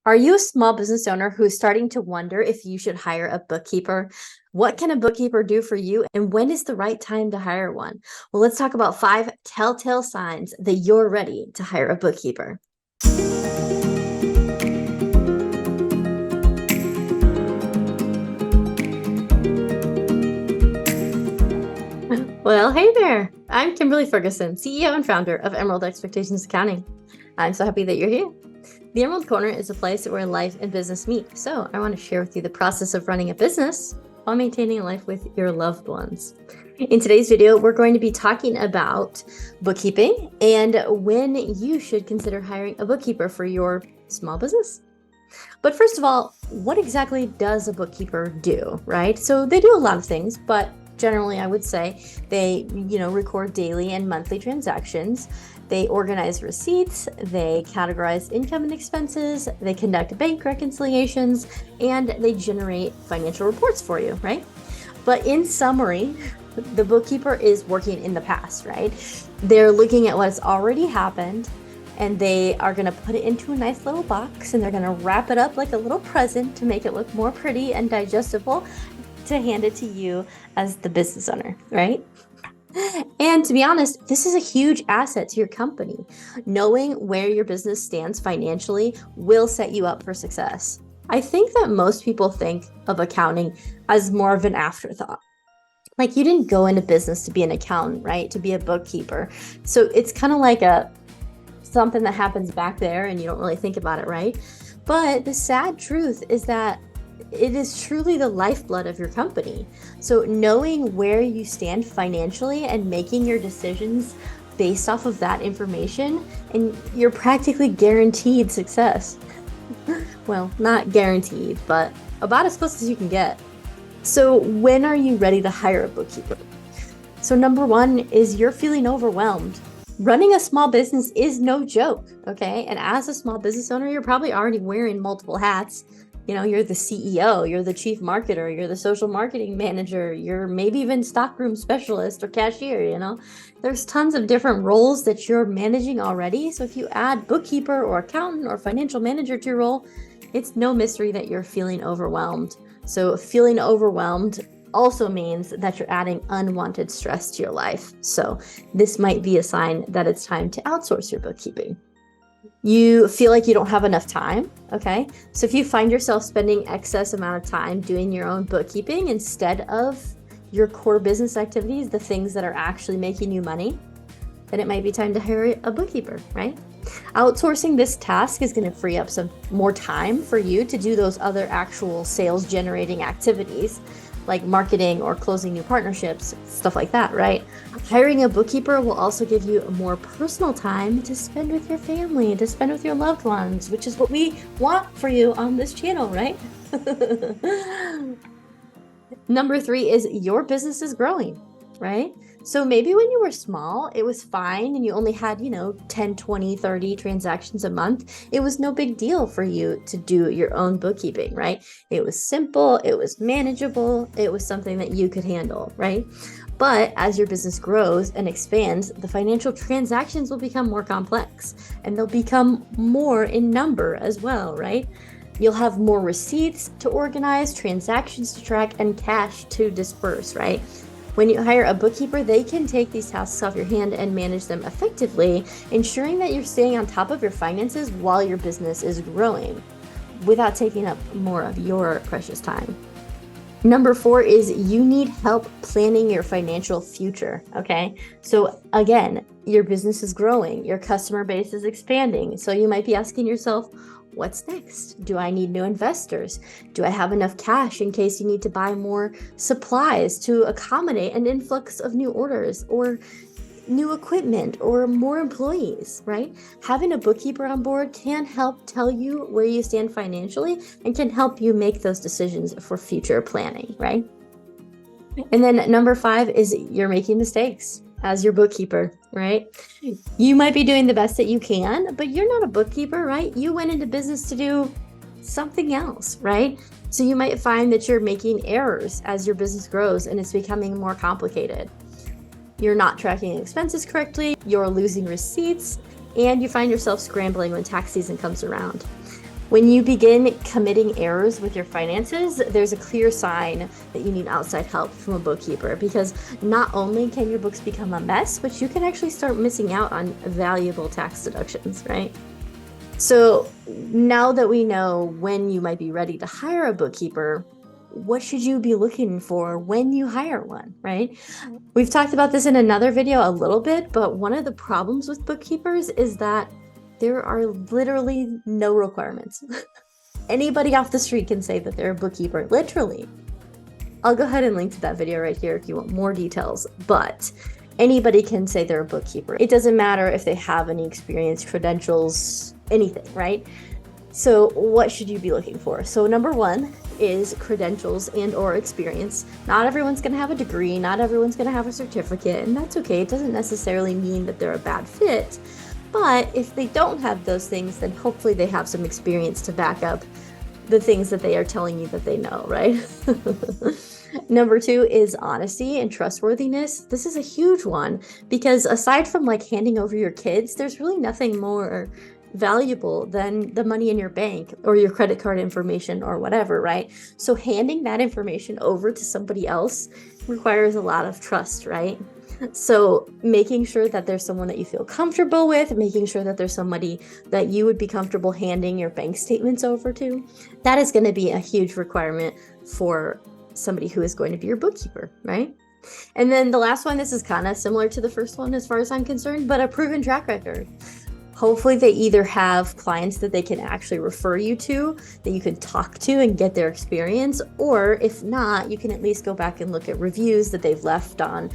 Are you a small business owner who's starting to wonder if you should hire a bookkeeper? What can a bookkeeper do for you, and when is the right time to hire one? Well, let's talk about 5 telltale signs that you're ready to hire a bookkeeper. Well, hey there. I'm Kimberly Ferguson, CEO and founder of Emerald Expectations Accounting. I'm so happy that you're here. The Emerald Corner is a place where life and business meet. So I want to share with you the process of running a business while maintaining a life with your loved ones. In today's video, we're going to be talking about bookkeeping and when you should consider hiring a bookkeeper for your small business. But first of all, what exactly does a bookkeeper do, right? So they do a lot of things, but generally I would say they, record daily and monthly transactions. They organize receipts, they categorize income and expenses, they conduct bank reconciliations, and they generate financial reports for you, right? But in summary, the bookkeeper is working in the past, right? They're looking at what's already happened, and they are going to put it into a nice little box, and they're going to wrap it up like a little present to make it look more pretty and digestible to hand it to you as the business owner, right? And to be honest, this is a huge asset to your company. Knowing where your business stands financially will set you up for success. I think that most people think of accounting as more of an afterthought. Like, you didn't go into business to be an accountant, right? To be a bookkeeper. So it's kind of like something that happens back there and you don't really think about it, right? But the sad truth is that it is truly the lifeblood of your company. So knowing where you stand financially and making your decisions based off of that information, and you're practically guaranteed success. Well, not guaranteed, but about as close as you can get. So when are you ready to hire a bookkeeper? So number 1 is you're feeling overwhelmed. Running a small business is no joke, okay? And as a small business owner, you're probably already wearing multiple hats. You're the CEO, you're the chief marketer, you're the social marketing manager, you're maybe even stockroom specialist or cashier, There's tons of different roles that you're managing already. So if you add bookkeeper or accountant or financial manager to your role, it's no mystery that you're feeling overwhelmed. So feeling overwhelmed also means that you're adding unwanted stress to your life. So this might be a sign that it's time to outsource your bookkeeping. You feel like you don't have enough time, okay? So if you find yourself spending excess amount of time doing your own bookkeeping instead of your core business activities, the things that are actually making you money, then it might be time to hire a bookkeeper, right? Outsourcing this task is going to free up some more time for you to do those other actual sales generating activities, like marketing or closing new partnerships, stuff like that, right? Hiring a bookkeeper will also give you more personal time to spend with your family, to spend with your loved ones, which is what we want for you on this channel, right? Number 3 is your business is growing, right? So maybe when you were small, it was fine and you only had, 10, 20, 30 transactions a month. It was no big deal for you to do your own bookkeeping, right? It was simple, it was manageable, it was something that you could handle, right? But as your business grows and expands, the financial transactions will become more complex and they'll become more in number as well, right? You'll have more receipts to organize, transactions to track, and cash to disperse, right? When you hire a bookkeeper, they can take these tasks off your hand and manage them effectively, ensuring that you're staying on top of your finances while your business is growing without taking up more of your precious time. Number 4 is you need help planning your financial future, okay? So again, your business is growing, your customer base is expanding. So you might be asking yourself, what's next? Do I need new investors? Do I have enough cash in case you need to buy more supplies to accommodate an influx of new orders or new equipment or more employees, right? Having a bookkeeper on board can help tell you where you stand financially and can help you make those decisions for future planning, right? And then number 5 is you're making mistakes as your bookkeeper, right? You might be doing the best that you can, but you're not a bookkeeper, right? You went into business to do something else, right? So you might find that you're making errors as your business grows and it's becoming more complicated. You're not tracking expenses correctly, you're losing receipts, and you find yourself scrambling when tax season comes around. When you begin committing errors with your finances, there's a clear sign that you need outside help from a bookkeeper, because not only can your books become a mess, but you can actually start missing out on valuable tax deductions, right? So now that we know when you might be ready to hire a bookkeeper, what should you be looking for when you hire one, right? We've talked about this in another video a little bit, but one of the problems with bookkeepers is that there are literally no requirements. Anybody off the street can say that they're a bookkeeper, literally. I'll go ahead and link to that video right here if you want more details, but anybody can say they're a bookkeeper. It doesn't matter if they have any experience, credentials, anything, right? So what should you be looking for? So number one is credentials and or experience. Not everyone's gonna have a degree, not everyone's gonna have a certificate, and that's okay. It doesn't necessarily mean that they're a bad fit. But if they don't have those things, then hopefully they have some experience to back up the things that they are telling you that they know, right? Number two is honesty and trustworthiness. This is a huge one because aside from like handing over your kids, there's really nothing more valuable than the money in your bank or your credit card information or whatever, right? So handing that information over to somebody else requires a lot of trust, right? So making sure that there's someone that you feel comfortable with, making sure that there's somebody that you would be comfortable handing your bank statements over to, that is going to be a huge requirement for somebody who is going to be your bookkeeper, right? And then the last one, this is kind of similar to the first one as far as I'm concerned, but a proven track record. Hopefully they either have clients that they can actually refer you to, that you can talk to and get their experience, or if not, you can at least go back and look at reviews that they've left on,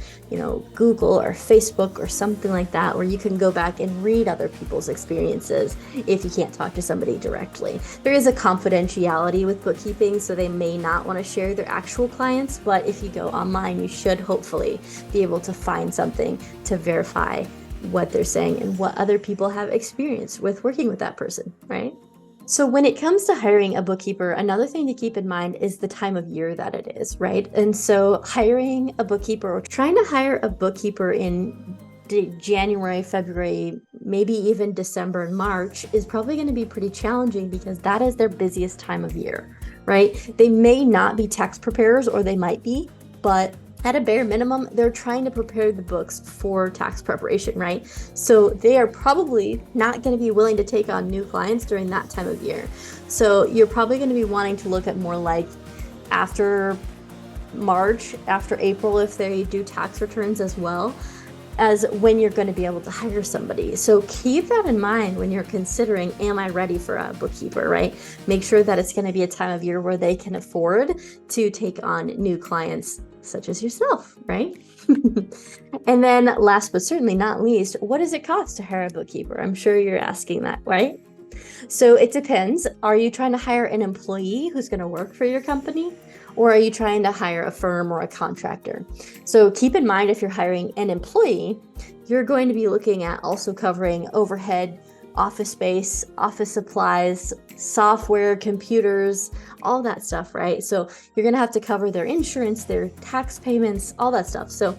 Google or Facebook or something like that, where you can go back and read other people's experiences if you can't talk to somebody directly. There is a confidentiality with bookkeeping, so they may not want to share their actual clients, but if you go online, you should hopefully be able to find something to verify what they're saying and what other people have experience with working with that person, right? So when it comes to hiring a bookkeeper, another thing to keep in mind is the time of year that it is, right? And so hiring a bookkeeper or trying to hire a bookkeeper in January, February, maybe even December and March is probably going to be pretty challenging because that is their busiest time of year, right? They may not be tax preparers, or they might be, but at a bare minimum, they're trying to prepare the books for tax preparation, right? So they are probably not going to be willing to take on new clients during that time of year. So you're probably going to be wanting to look at more like after March, after April, if they do tax returns as well, as when you're going to be able to hire somebody. So keep that in mind when you're considering, am I ready for a bookkeeper, right? Make sure that it's going to be a time of year where they can afford to take on new clients such as yourself, right? And then last but certainly not least, what does it cost to hire a bookkeeper? I'm sure you're asking that, right? So it depends. Are you trying to hire an employee who's going to work for your company? Or are you trying to hire a firm or a contractor? So keep in mind, if you're hiring an employee, you're going to be looking at also covering overhead, office space, office supplies, software, computers, all that stuff, right? So you're going to have to cover their insurance, their tax payments, all that stuff. So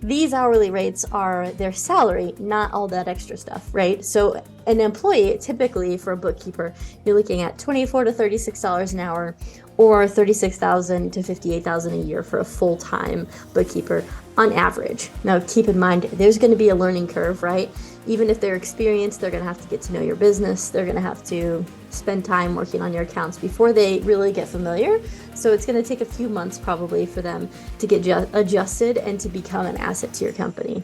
these hourly rates are their salary, not all that extra stuff, right? So an employee, typically for a bookkeeper, you're looking at $24 to $36 an hour, or $36,000 to $58,000 a year for a full-time bookkeeper on average. Now, keep in mind, there's going to be a learning curve, right? Even if they're experienced, they're going to have to get to know your business. They're going to have to spend time working on your accounts before they really get familiar. So it's going to take a few months probably for them to get adjusted and to become an asset to your company.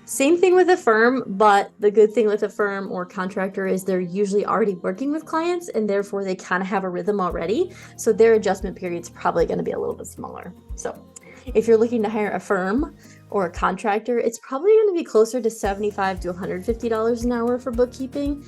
Same thing with a firm, but the good thing with a firm or contractor is they're usually already working with clients, and therefore they kind of have a rhythm already. So their adjustment period's probably going to be a little bit smaller. So if you're looking to hire a firm or a contractor, it's probably going to be closer to $75 to $150 an hour for bookkeeping,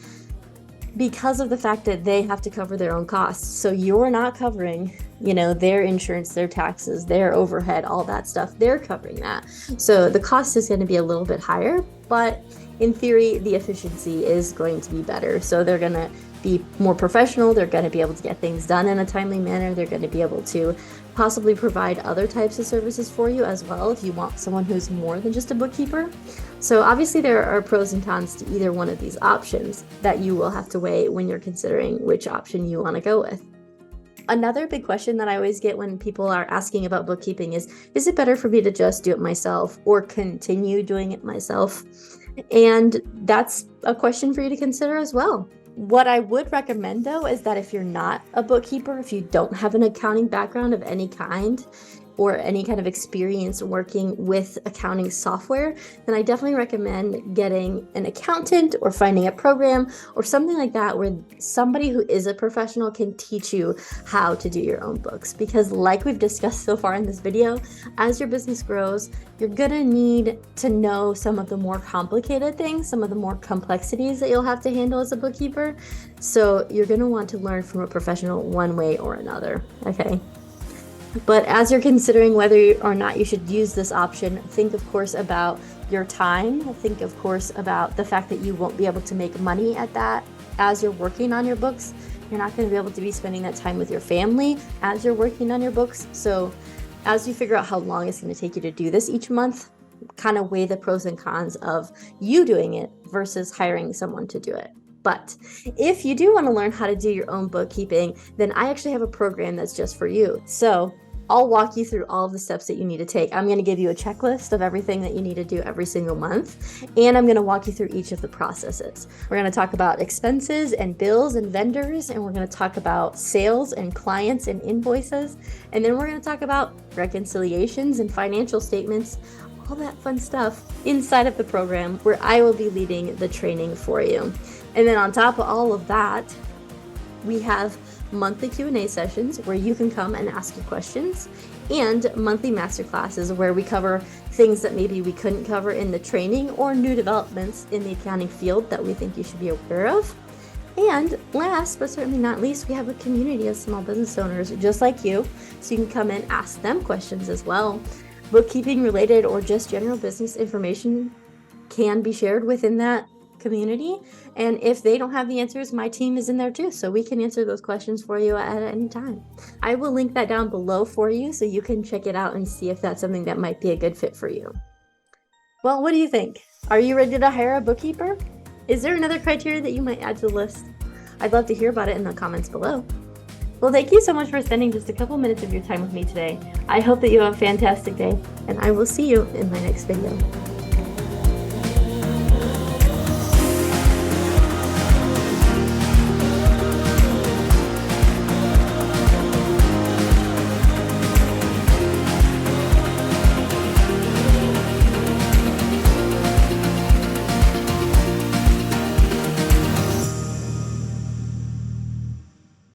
because of the fact that they have to cover their own costs. So you're not covering, their insurance, their taxes, their overhead, all that stuff. They're covering that. So the cost is going to be a little bit higher, but in theory, the efficiency is going to be better. So they're going to be more professional. They're going to be able to get things done in a timely manner. They're going to be able to possibly provide other types of services for you as well if you want someone who's more than just a bookkeeper. So obviously there are pros and cons to either one of these options that you will have to weigh when you're considering which option you want to go with. Another big question that I always get when people are asking about bookkeeping is it better for me to just do it myself or continue doing it myself? And that's a question for you to consider as well. What I would recommend, though, is that if you're not a bookkeeper, if you don't have an accounting background of any kind, or any kind of experience working with accounting software, then I definitely recommend getting an accountant or finding a program or something like that where somebody who is a professional can teach you how to do your own books. Because like we've discussed so far in this video, as your business grows, you're gonna need to know some of the more complicated things, some of the more complexities that you'll have to handle as a bookkeeper. So you're gonna want to learn from a professional one way or another, okay? But as you're considering whether or not you should use this option, think of course about your time. Think of course about the fact that you won't be able to make money at that as you're working on your books. You're not going to be able to be spending that time with your family as you're working on your books. So as you figure out how long it's going to take you to do this each month, kind of weigh the pros and cons of you doing it versus hiring someone to do it. But if you do want to learn how to do your own bookkeeping, then I actually have a program that's just for you. So I'll walk you through all of the steps that you need to take. I'm going to give you a checklist of everything that you need to do every single month, and I'm going to walk you through each of the processes. We're going to talk about expenses and bills and vendors, and we're going to talk about sales and clients and invoices, and then we're going to talk about reconciliations and financial statements, all that fun stuff inside of the program where I will be leading the training for you. And then on top of all of that, we have monthly Q&A sessions where you can come and ask your questions, and monthly masterclasses where we cover things that maybe we couldn't cover in the training or new developments in the accounting field that we think you should be aware of. And last but certainly not least, we have a community of small business owners just like you, so you can come and ask them questions as well. Bookkeeping related or just general business information can be shared within that community, and if they don't have the answers, my team is in there too, so we can answer those questions for you at any time. I will link that down below for you so you can check it out and see if that's something that might be a good fit for you. Well, what do you think? Are you ready to hire a bookkeeper? Is there another criteria that you might add to the list? I'd love to hear about it in the comments below. Well, thank you so much for spending just a couple minutes of your time with me today. I hope that you have a fantastic day, and I will see you in my next video.